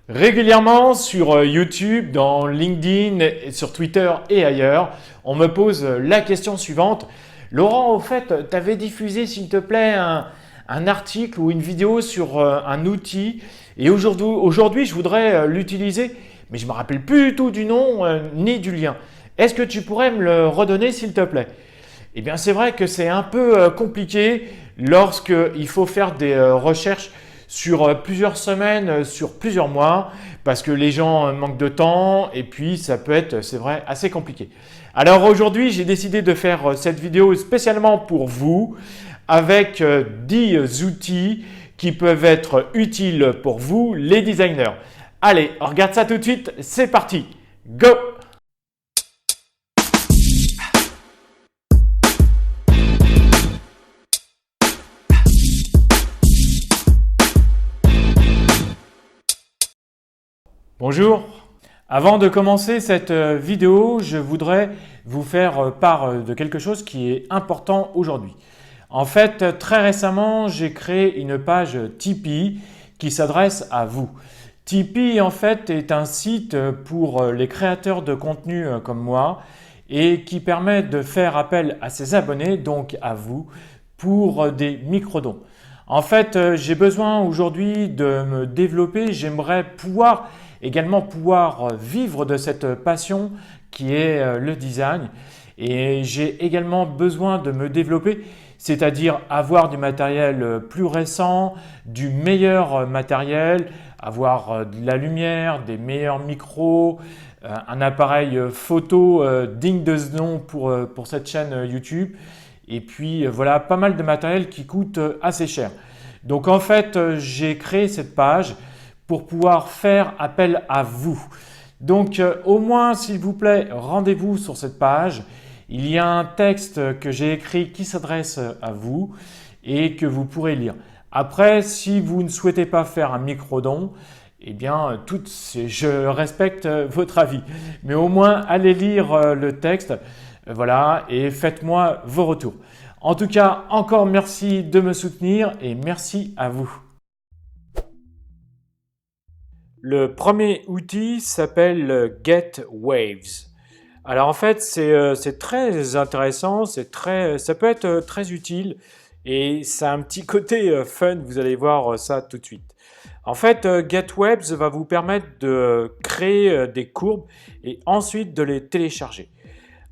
Régulièrement sur YouTube, dans LinkedIn, et sur Twitter et ailleurs, on me pose la question suivante. Laurent, au fait, tu avais diffusé, s'il te plaît, un article ou une vidéo sur un outil et aujourd'hui, je voudrais l'utiliser, mais je ne me rappelle plus du tout du nom ni du lien. Est-ce que tu pourrais me le redonner, s'il te plaît? Eh bien, c'est vrai que c'est un peu compliqué lorsqu'il faut faire des recherches sur plusieurs semaines, sur plusieurs mois, parce que les gens manquent de temps et puis ça peut être, c'est vrai, assez compliqué. Alors aujourd'hui, j'ai décidé de faire cette vidéo spécialement pour vous avec 10 outils qui peuvent être utiles pour vous, les designers. Allez, on regarde ça tout de suite, c'est parti, go! Bonjour. Avant de commencer cette vidéo, je voudrais vous faire part de quelque chose qui est important aujourd'hui. En fait, très récemment, j'ai créé une page Tipeee qui s'adresse à vous. Tipeee, en fait, est un site pour les créateurs de contenu comme moi et qui permet de faire appel à ses abonnés, donc à vous, pour des micro-dons. En fait, j'ai besoin aujourd'hui de me développer, j'aimerais également pouvoir vivre de cette passion qui est le design. Et j'ai également besoin de me développer, c'est-à-dire avoir du matériel plus récent, du meilleur matériel, avoir de la lumière, des meilleurs micros, un appareil photo digne de ce nom pour cette chaîne YouTube. Et puis voilà, pas mal de matériel qui coûte assez cher. Donc en fait, j'ai créé cette page pour pouvoir faire appel à vous. Donc au moins, s'il vous plaît, rendez-vous sur cette page. Il y a un texte que j'ai écrit qui s'adresse à vous et que vous pourrez lire. Après, si vous ne souhaitez pas faire un micro-don, eh bien, je respecte votre avis. Mais au moins, allez lire le texte, voilà, et faites-moi vos retours. En tout cas, encore merci de me soutenir et merci à vous. Le premier outil s'appelle Get Waves. Alors en fait, c'est très intéressant, ça peut être très utile et ça a un petit côté fun, vous allez voir ça tout de suite. En fait, Get Waves va vous permettre de créer des courbes et ensuite de les télécharger.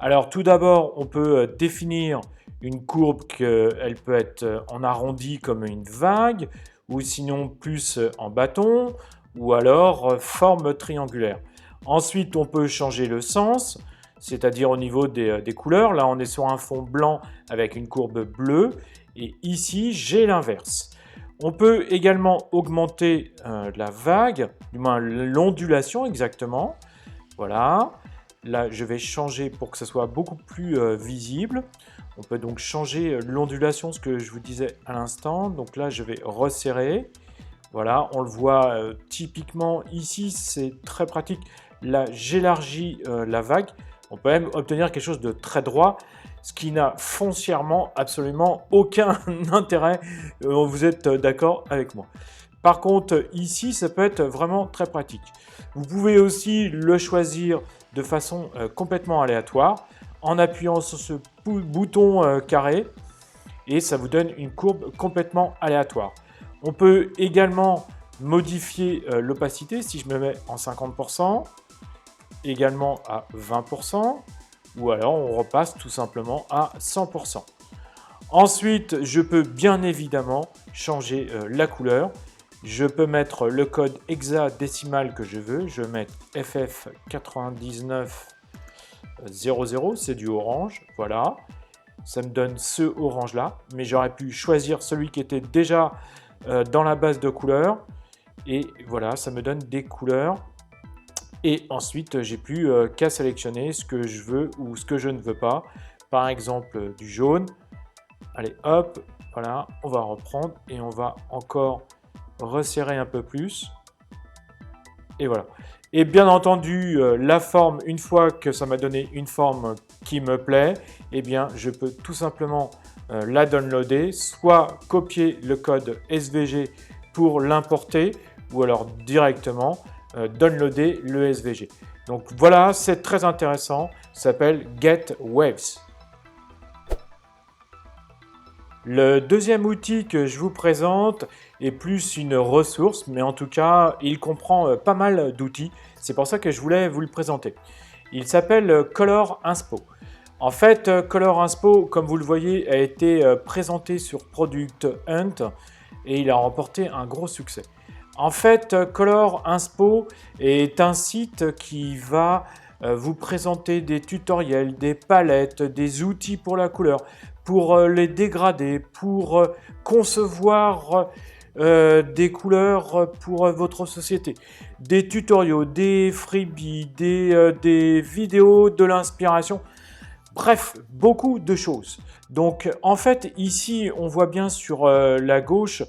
Alors tout d'abord, on peut définir une courbe qu'elle peut être en arrondi comme une vague ou sinon plus en bâton ou alors forme triangulaire. Ensuite, on peut changer le sens, c'est-à-dire au niveau des couleurs. Là, on est sur un fond blanc avec une courbe bleue et ici, j'ai l'inverse. On peut également augmenter la vague, du moins l'ondulation exactement. Voilà. Là, je vais changer pour que ce soit beaucoup plus visible. On peut donc changer l'ondulation, ce que je vous disais à l'instant. Donc là, je vais resserrer. Voilà, on le voit typiquement ici, c'est très pratique. Là, j'élargis la vague. On peut même obtenir quelque chose de très droit, ce qui n'a foncièrement absolument aucun intérêt. Vous êtes d'accord avec moi. Par contre, ici, ça peut être vraiment très pratique. Vous pouvez aussi le choisir de façon complètement aléatoire en appuyant sur ce bouton carré et ça vous donne une courbe complètement aléatoire. On peut également modifier l'opacité si je me mets en 50%, également à 20%, ou alors on repasse tout simplement à 100%. Ensuite, je peux bien évidemment changer la couleur. Je peux mettre le code hexadécimal que je veux. Je vais mettre FF9900, c'est du orange, voilà. Ça me donne ce orange-là, mais j'aurais pu choisir celui qui était déjà dans la base de couleurs. Et voilà, ça me donne des couleurs. Et ensuite, j'ai plus qu'à sélectionner ce que je veux ou ce que je ne veux pas. Par exemple, du jaune. Allez, hop, voilà, on va reprendre et on va encore resserrer un peu plus. Et voilà. Et bien entendu, la forme, une fois que ça m'a donné une forme qui me plaît, eh bien, je peux tout simplement la downloader, soit copier le code SVG pour l'importer, ou alors directement downloader le SVG. Donc voilà, c'est très intéressant, ça s'appelle Get Waves. Le deuxième outil que je vous présente est plus une ressource, mais en tout cas, il comprend pas mal d'outils. C'est pour ça que je voulais vous le présenter. Il s'appelle Color Inspo. En fait, Color Inspo, comme vous le voyez, a été présenté sur Product Hunt et il a remporté un gros succès. En fait, Color Inspo est un site qui va vous présenter des tutoriels, des palettes, des outils pour la couleur, pour les dégrader, pour concevoir des couleurs pour votre société, des tutoriaux, des freebies, des vidéos, de l'inspiration, bref, beaucoup de choses. Donc en fait, ici, on voit bien sur la gauche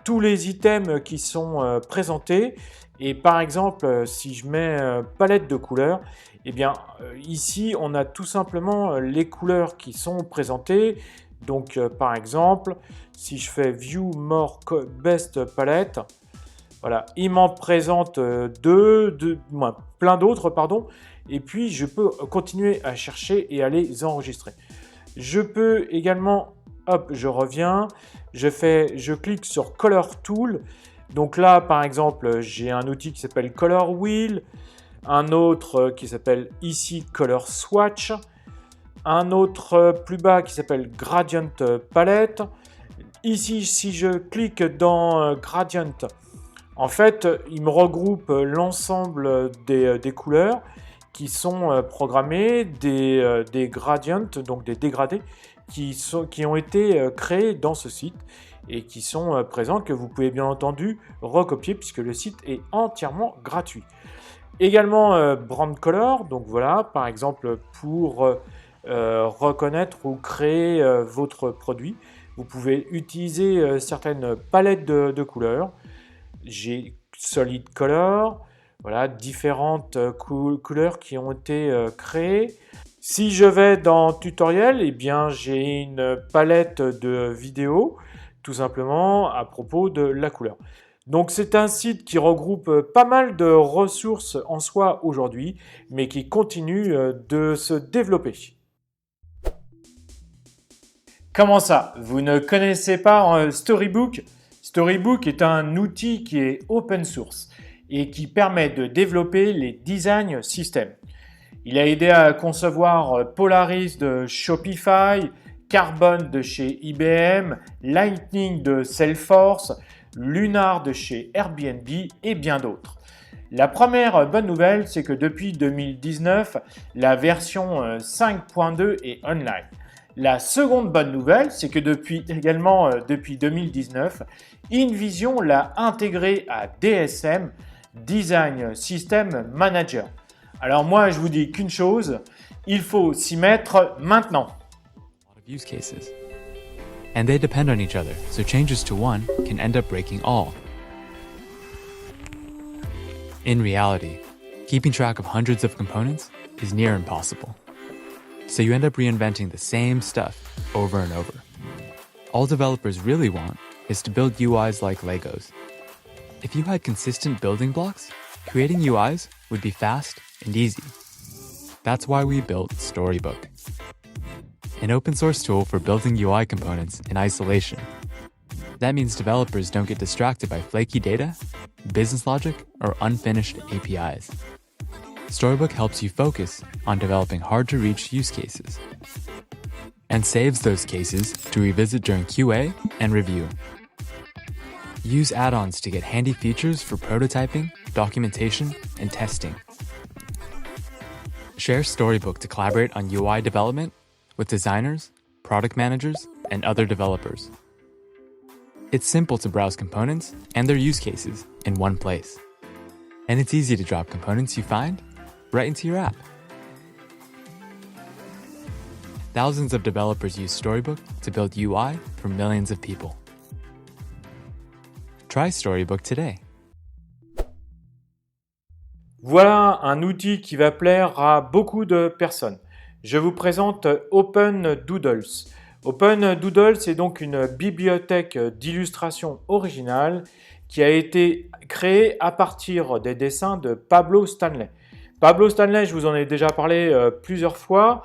tous les items qui sont présentés. Et par exemple, si je mets palette de couleurs, eh bien ici, on a tout simplement les couleurs qui sont présentées. Donc par exemple, si je fais View More Best Palette, voilà, il m'en présente plein d'autres, pardon. Et puis, je peux continuer à chercher et à les enregistrer. Je peux également, hop, je reviens, je clique sur Color Tool. Donc là, par exemple, j'ai un outil qui s'appelle Color Wheel, un autre qui s'appelle ici Color Swatch, un autre plus bas qui s'appelle Gradient Palette. Ici, si je clique dans Gradient, en fait, il me regroupe l'ensemble des couleurs qui sont programmées, des gradients, donc des dégradés, qui ont été créés dans ce site et qui sont présents, que vous pouvez bien entendu recopier puisque le site est entièrement gratuit. Également Brand Color, donc voilà, par exemple pour reconnaître ou créer votre produit, vous pouvez utiliser certaines palettes de couleurs. J'ai Solid Color, voilà, différentes couleurs qui ont été créées. Si je vais dans Tutoriel, eh bien j'ai une palette de vidéos, tout simplement à propos de la couleur. Donc c'est un site qui regroupe pas mal de ressources en soi aujourd'hui, mais qui continue de se développer. Comment ça? Vous ne connaissez pas Storybook? Storybook est un outil qui est open source et qui permet de développer les design systems. Il a aidé à concevoir Polaris de Shopify, Carbon de chez IBM, Lightning de Salesforce, Lunar de chez Airbnb et bien d'autres. La première bonne nouvelle, c'est que depuis 2019, la version 5.2 est online. La seconde bonne nouvelle, c'est que depuis 2019, InVision l'a intégré à DSM, Design System Manager. Alors moi, je vous dis qu'une chose, il faut s'y mettre maintenant. Use cases. And they depend on each other, so changes to one can end up breaking all. In reality, keeping track of hundreds of components is near impossible. So you end up reinventing the same stuff over and over. All developers really want is to build UIs like Legos. If you had consistent building blocks, creating UIs would be fast and easy. That's why we built Storybook, an open source tool for building UI components in isolation. That means developers don't get distracted by flaky data, business logic, or unfinished APIs. Storybook helps you focus on developing hard-to-reach use cases and saves those cases to revisit during QA and review. Use add-ons to get handy features for prototyping, documentation, and testing. Share Storybook to collaborate on UI development with designers, product managers, and other developers. It's simple to browse components and their use cases in one place. And it's easy to drop components you find right into your app. Thousands of developers use Storybook to build UI for millions of people. Try Storybook today. Voilà un outil qui va plaire à beaucoup de personnes. Je vous présente OpenDoodles. OpenDoodles est donc une bibliothèque d'illustration originale qui a été créé à partir des dessins de Pablo Stanley. Pablo Stanley, je vous en ai déjà parlé plusieurs fois.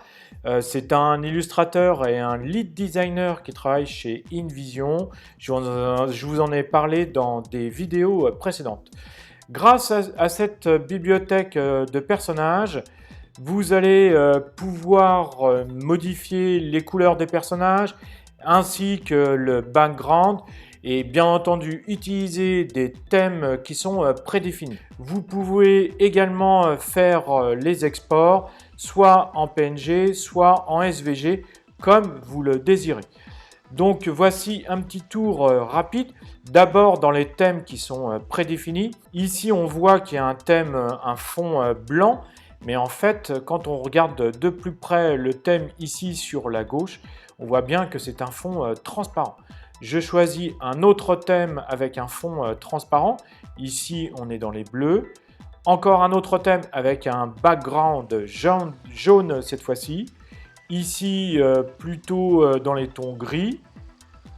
C'est un illustrateur et un lead designer qui travaille chez InVision. Je vous en ai parlé dans des vidéos précédentes. Grâce à cette bibliothèque de personnages, vous allez pouvoir modifier les couleurs des personnages ainsi que le background et bien entendu utiliser des thèmes qui sont prédéfinis. Vous pouvez également faire les exports soit en PNG, soit en SVG comme vous le désirez. Donc voici un petit tour rapide. D'abord dans les thèmes qui sont prédéfinis. Ici on voit qu'il y a un thème, un fond blanc. Mais en fait, quand on regarde de plus près le thème ici sur la gauche, on voit bien que c'est un fond transparent. Je choisis un autre thème avec un fond transparent. Ici, on est dans les bleus. Encore un autre thème avec un background jaune cette fois-ci. Ici, plutôt dans les tons gris.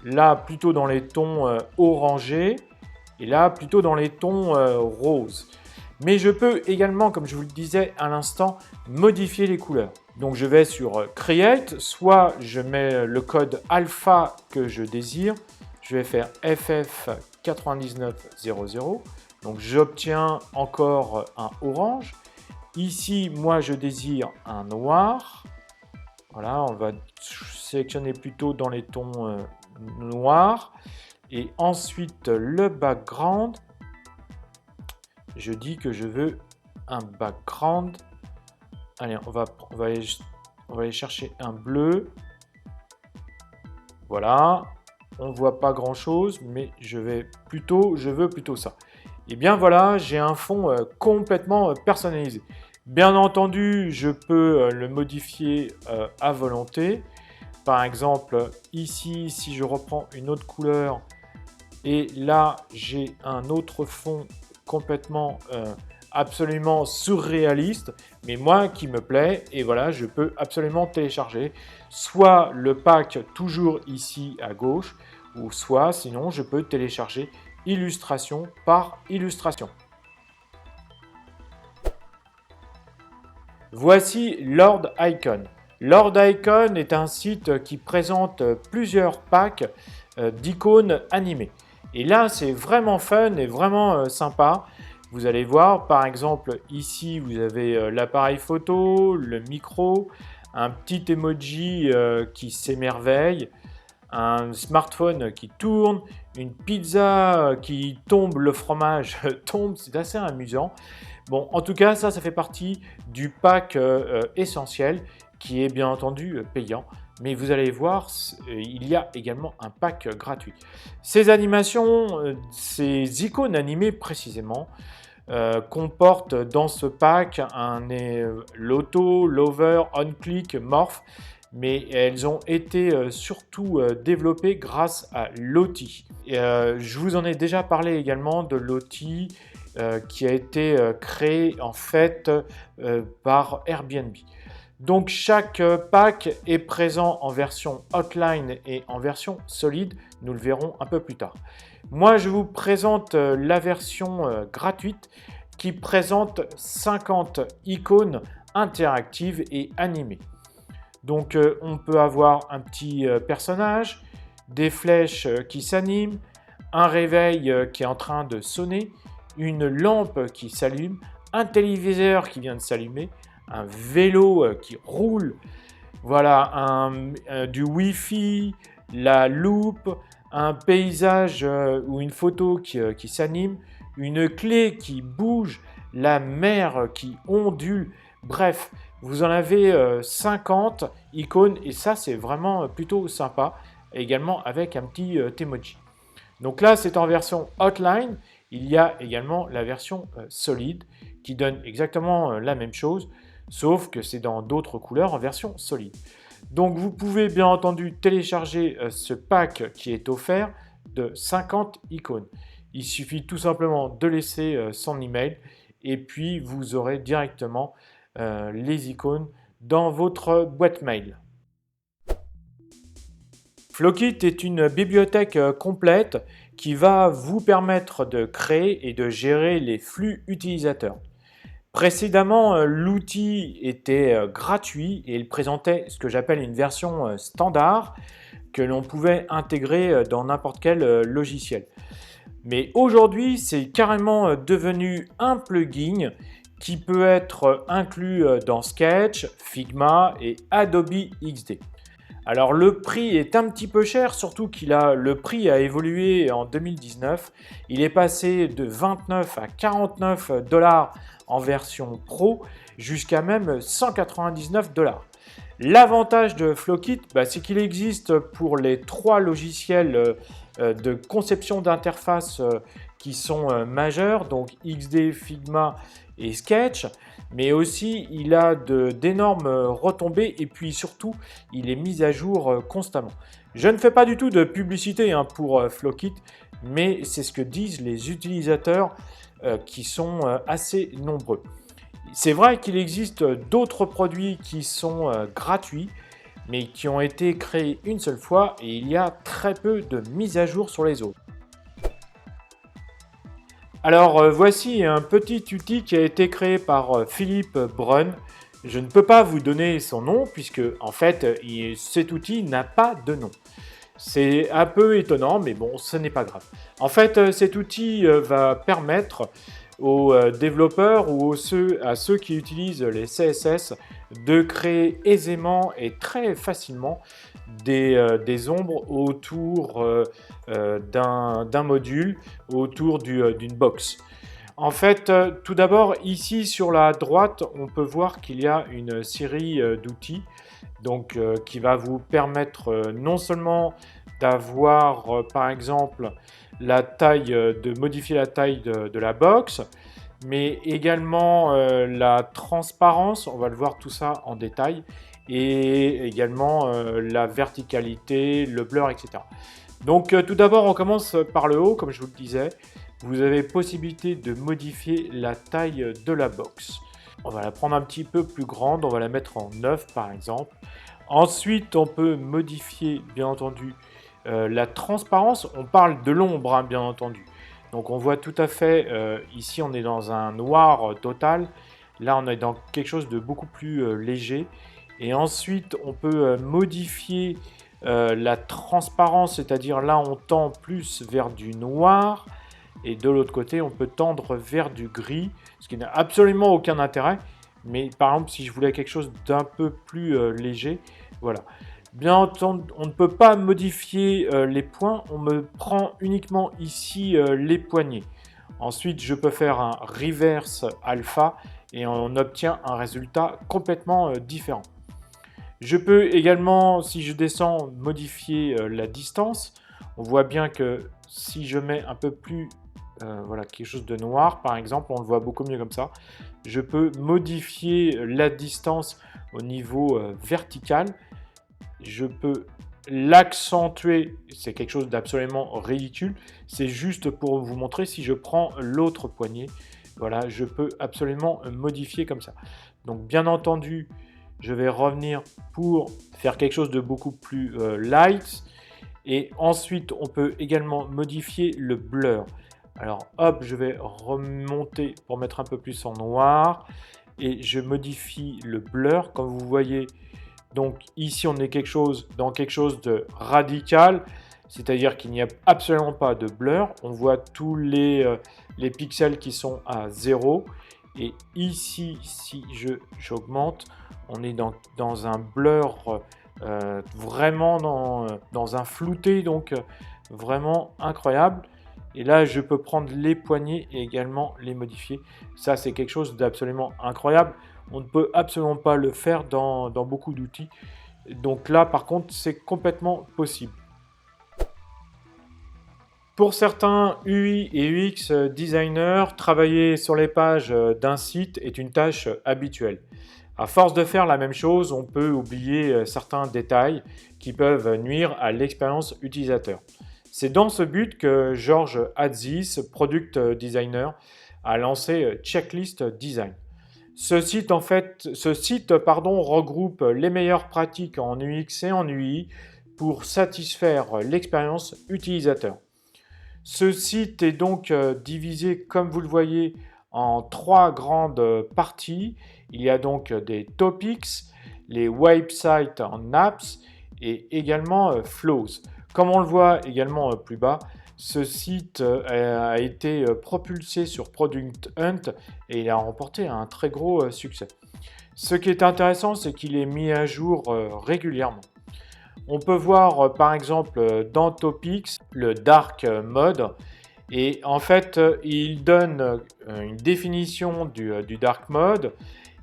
Là, plutôt dans les tons orangés. Et là, plutôt dans les tons roses. Mais je peux également, comme je vous le disais à l'instant, modifier les couleurs. Donc je vais sur Create, soit je mets le code alpha que je désire. Je vais faire FF9900. Donc j'obtiens encore un orange. Ici, moi je désire un noir. Voilà, on va sélectionner plutôt dans les tons noirs. Et ensuite le background. Je dis que je veux un background. Allez, on va aller chercher un bleu. Voilà. On ne voit pas grand chose, mais je veux plutôt ça. Et bien voilà, j'ai un fond complètement personnalisé. Bien entendu, je peux le modifier à volonté. Par exemple, ici, si je reprends une autre couleur, et là, j'ai un autre fond complètement absolument surréaliste, mais moi qui me plaît, et voilà, je peux absolument télécharger soit le pack toujours ici à gauche, ou soit sinon je peux télécharger illustration par illustration. Voici Lord Icon. Lord Icon est un site qui présente plusieurs packs d'icônes animées. Et là, c'est vraiment fun et vraiment sympa. Vous allez voir, par exemple, ici, vous avez l'appareil photo, le micro, un petit emoji qui s'émerveille, un smartphone qui tourne, une pizza qui tombe, le fromage tombe, c'est assez amusant. Bon, en tout cas, ça fait partie du pack essentiel qui est bien entendu payant. Mais vous allez voir, il y a également un pack gratuit. Ces animations, ces icônes animées précisément, comportent dans ce pack un l'auto, l'over, on-click, morph, mais elles ont été surtout développées grâce à Lottie. Je vous en ai déjà parlé également de Lottie qui a été créé en fait par Airbnb. Donc chaque pack est présent en version Outline et en version solide, nous le verrons un peu plus tard. Moi je vous présente la version gratuite qui présente 50 icônes interactives et animées. Donc on peut avoir un petit personnage, des flèches qui s'animent, un réveil qui est en train de sonner, une lampe qui s'allume, un téléviseur qui vient de s'allumer, un vélo qui roule, voilà, du Wi-Fi, la loupe, un paysage ou une photo qui s'anime, une clé qui bouge, la mer qui ondule, bref, vous en avez 50 icônes et ça c'est vraiment plutôt sympa, également avec un petit emoji. Donc là c'est en version Outline, il y a également la version solide qui donne exactement la même chose, sauf que c'est dans d'autres couleurs en version solide. Donc vous pouvez bien entendu télécharger ce pack qui est offert de 50 icônes. Il suffit tout simplement de laisser son email et puis vous aurez directement les icônes dans votre boîte mail. Flockit est une bibliothèque complète qui va vous permettre de créer et de gérer les flux utilisateurs. Précédemment, l'outil était gratuit et il présentait ce que j'appelle une version standard que l'on pouvait intégrer dans n'importe quel logiciel. Mais aujourd'hui, c'est carrément devenu un plugin qui peut être inclus dans Sketch, Figma et Adobe XD. Alors le prix est un petit peu cher, surtout le prix a évolué en 2019. Il est passé de 29 à 49 dollars en version pro jusqu'à même 199 dollars. L'avantage de Flowkit, c'est qu'il existe pour les 3 logiciels de conception d'interface qui sont majeurs, donc XD, Figma et Sketch, mais aussi il a d'énormes retombées et puis surtout il est mis à jour constamment. Je ne fais pas du tout de publicité pour Flowkit, mais c'est ce que disent les utilisateurs qui sont assez nombreux. C'est vrai qu'il existe d'autres produits qui sont gratuits, mais qui ont été créés une seule fois et il y a très peu de mises à jour sur les autres. Alors voici un petit outil qui a été créé par Philippe Brun. Je ne peux pas vous donner son nom puisque en fait cet outil n'a pas de nom. C'est un peu étonnant mais bon, ce n'est pas grave. En fait cet outil va permettre aux développeurs ou à ceux qui utilisent les CSS de créer aisément et très facilement des ombres autour d'un module, autour d'une box. En fait, tout d'abord, ici sur la droite, on peut voir qu'il y a une série d'outils donc, qui va vous permettre non seulement d'avoir, par exemple, de modifier la taille de la box, mais également la transparence, on va le voir tout ça en détail, et également la verticalité, le blur, etc. Donc tout d'abord, on commence par le haut, comme je vous le disais. Vous avez possibilité de modifier la taille de la box. On va la prendre un petit peu plus grande, on va la mettre en 9 par exemple. Ensuite, on peut modifier, bien entendu, la transparence. On parle de l'ombre, bien entendu. Donc on voit tout à fait, ici on est dans un noir total. Là, on est dans quelque chose de beaucoup plus léger. Et ensuite, on peut modifier la transparence, c'est-à-dire là, on tend plus vers du noir. Et de l'autre côté, on peut tendre vers du gris, ce qui n'a absolument aucun intérêt. Mais par exemple, si je voulais quelque chose d'un peu plus léger, voilà. Bien entendu, on ne peut pas modifier les points, on me prend uniquement ici les poignées. Ensuite, je peux faire un reverse alpha et on obtient un résultat complètement différent. Je peux également, si je descends, modifier la distance. On voit bien que si je mets un peu plus, voilà, quelque chose de noir, par exemple, on le voit beaucoup mieux comme ça. Je peux modifier la distance au niveau vertical. Je peux l'accentuer, c'est quelque chose d'absolument ridicule. C'est juste pour vous montrer si je prends l'autre poignet. Voilà, je peux absolument modifier comme ça. Donc bien entendu, je vais revenir pour faire quelque chose de beaucoup plus light. Et ensuite, on peut également modifier le blur. Alors hop, je vais remonter pour mettre un peu plus en noir. Et je modifie le blur, comme vous voyez. Donc ici, on est dans quelque chose de radical, c'est-à-dire qu'il n'y a absolument pas de blur. On voit tous les pixels qui sont à 0. Et ici, si j'augmente, on est dans un blur vraiment dans un flouté, donc vraiment incroyable. Et là, je peux prendre les poignées et également les modifier. Ça, c'est quelque chose d'absolument incroyable. On ne peut absolument pas le faire dans beaucoup d'outils. Donc là, par contre, c'est complètement possible. Pour certains UI et UX designers, travailler sur les pages d'un site est une tâche habituelle. À force de faire la même chose, on peut oublier certains détails qui peuvent nuire à l'expérience utilisateur. C'est dans ce but que George Hatzis, product designer, a lancé Checklist Design. Ce site regroupe les meilleures pratiques en UX et en UI pour satisfaire l'expérience utilisateur. Ce site est donc divisé, comme vous le voyez, en 3 grandes parties. Il y a donc des topics, les websites en apps et également flows. Comme on le voit également plus bas, ce site a été propulsé sur Product Hunt et il a remporté un très gros succès. Ce qui est intéressant, c'est qu'il est mis à jour régulièrement. On peut voir par exemple dans Topics le Dark Mode et en fait il donne une définition du Dark Mode,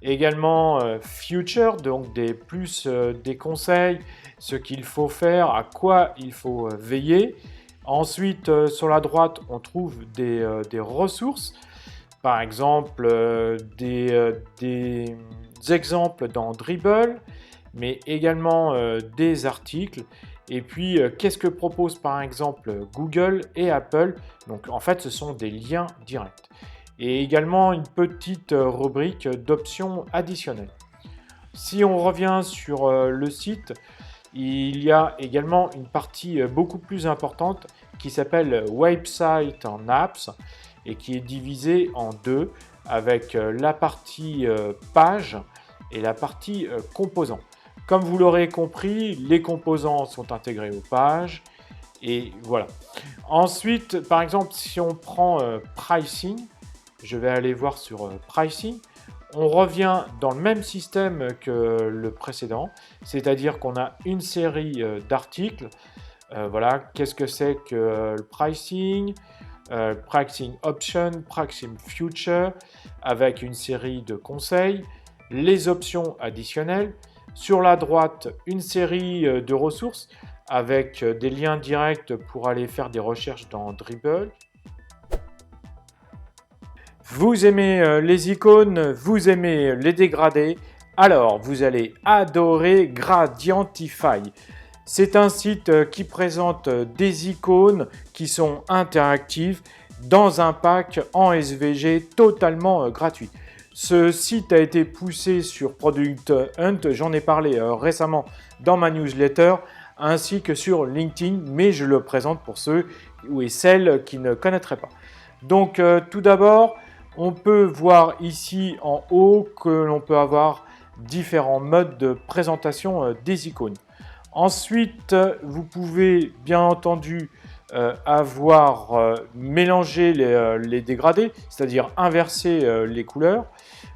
également Future, donc des conseils, ce qu'il faut faire, à quoi il faut veiller. Ensuite sur la droite on trouve des ressources, par exemple des exemples dans Dribbble, mais également des articles. Et puis, qu'est-ce que proposent par exemple Google et Apple? Donc, en fait, ce sont des liens directs. Et également une petite rubrique d'options additionnelles. Si on revient sur le site, il y a également une partie beaucoup plus importante qui s'appelle Website en Apps et qui est divisée en deux avec la partie page et la partie composants. Comme vous l'aurez compris, les composants sont intégrés aux pages et voilà. Ensuite, par exemple, si on prend Pricing, je vais aller voir sur Pricing, on revient dans le même système que le précédent, c'est-à-dire qu'on a une série d'articles. Voilà, qu'est-ce que c'est que le Pricing, Pricing Option, Pricing Future, avec une série de conseils, les options additionnelles. Sur la droite, une série de ressources avec des liens directs pour aller faire des recherches dans Dribbble. Vous aimez les icônes, vous aimez les dégradés, alors vous allez adorer Gradientify. C'est un site qui présente des icônes qui sont interactives dans un pack en SVG totalement gratuit. Ce site a été poussé sur Product Hunt, j'en ai parlé récemment dans ma newsletter, ainsi que sur LinkedIn, mais je le présente pour ceux et celles qui ne connaîtraient pas. Donc tout d'abord, on peut voir ici en haut que l'on peut avoir différents modes de présentation des icônes. Ensuite, vous pouvez bien entendu avoir mélangé les dégradés, c'est-à-dire inverser les couleurs.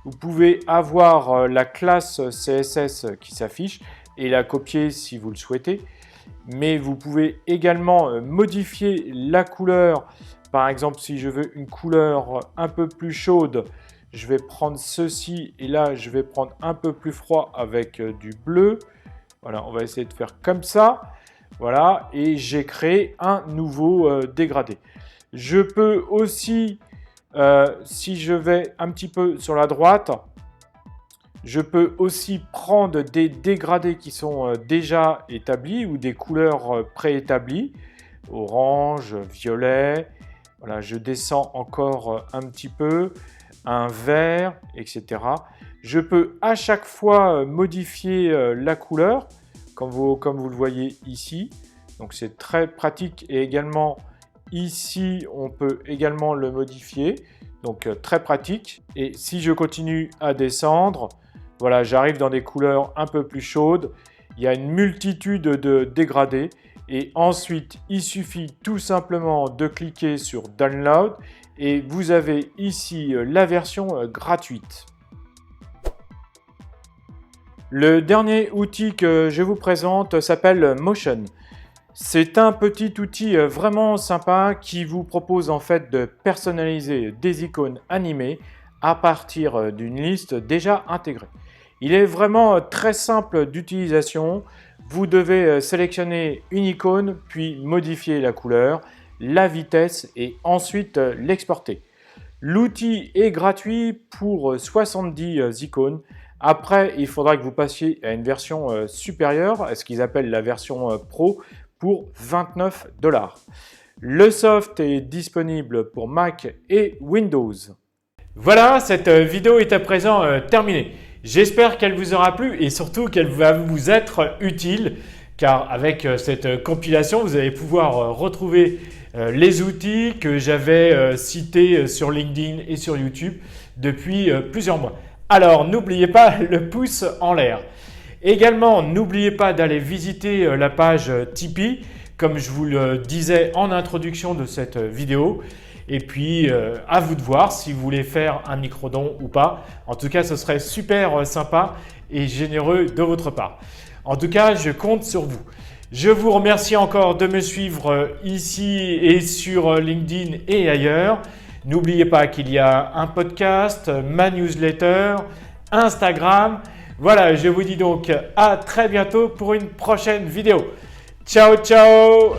Vous pouvez avoir la classe CSS qui s'affiche et la copier si vous le souhaitez. Mais vous pouvez également modifier la couleur. Par exemple, si je veux une couleur un peu plus chaude, je vais prendre ceci et là, je vais prendre un peu plus froid avec du bleu. Voilà, on va essayer de faire comme ça. Voilà, et j'ai créé un nouveau dégradé. Je peux aussi, si je vais un petit peu sur la droite, je peux aussi prendre des dégradés qui sont déjà établis ou des couleurs préétablies, orange, violet. Voilà, je descends encore un petit peu, un vert, etc. Je peux à chaque fois modifier la couleur, comme vous le voyez ici. Donc c'est très pratique et également ici, on peut également le modifier. Donc très pratique. Et si je continue à descendre, voilà, j'arrive dans des couleurs un peu plus chaudes. Il y a une multitude de dégradés. Et ensuite, il suffit tout simplement de cliquer sur Download et vous avez ici la version gratuite. Le dernier outil que je vous présente s'appelle Motion. C'est un petit outil vraiment sympa qui vous propose en fait de personnaliser des icônes animées à partir d'une liste déjà intégrée. Il est vraiment très simple d'utilisation. Vous devez sélectionner une icône, puis modifier la couleur, la vitesse et ensuite l'exporter. L'outil est gratuit pour 70 icônes. Après, il faudra que vous passiez à une version supérieure, ce qu'ils appellent la version Pro, pour 29 $. Le soft est disponible pour Mac et Windows. Voilà, cette vidéo est à présent terminée. J'espère qu'elle vous aura plu et surtout qu'elle va vous être utile, car avec cette compilation, vous allez pouvoir retrouver les outils que j'avais cités sur LinkedIn et sur YouTube depuis plusieurs mois. Alors, n'oubliez pas le pouce en l'air. Également, n'oubliez pas d'aller visiter la page Tipeee, comme je vous le disais en introduction de cette vidéo. Et puis, à vous de voir si vous voulez faire un micro-don ou pas. En tout cas, ce serait super sympa et généreux de votre part. En tout cas, je compte sur vous. Je vous remercie encore de me suivre ici et sur LinkedIn et ailleurs. N'oubliez pas qu'il y a un podcast, ma newsletter, Instagram. Voilà, je vous dis donc à très bientôt pour une prochaine vidéo. Ciao, ciao!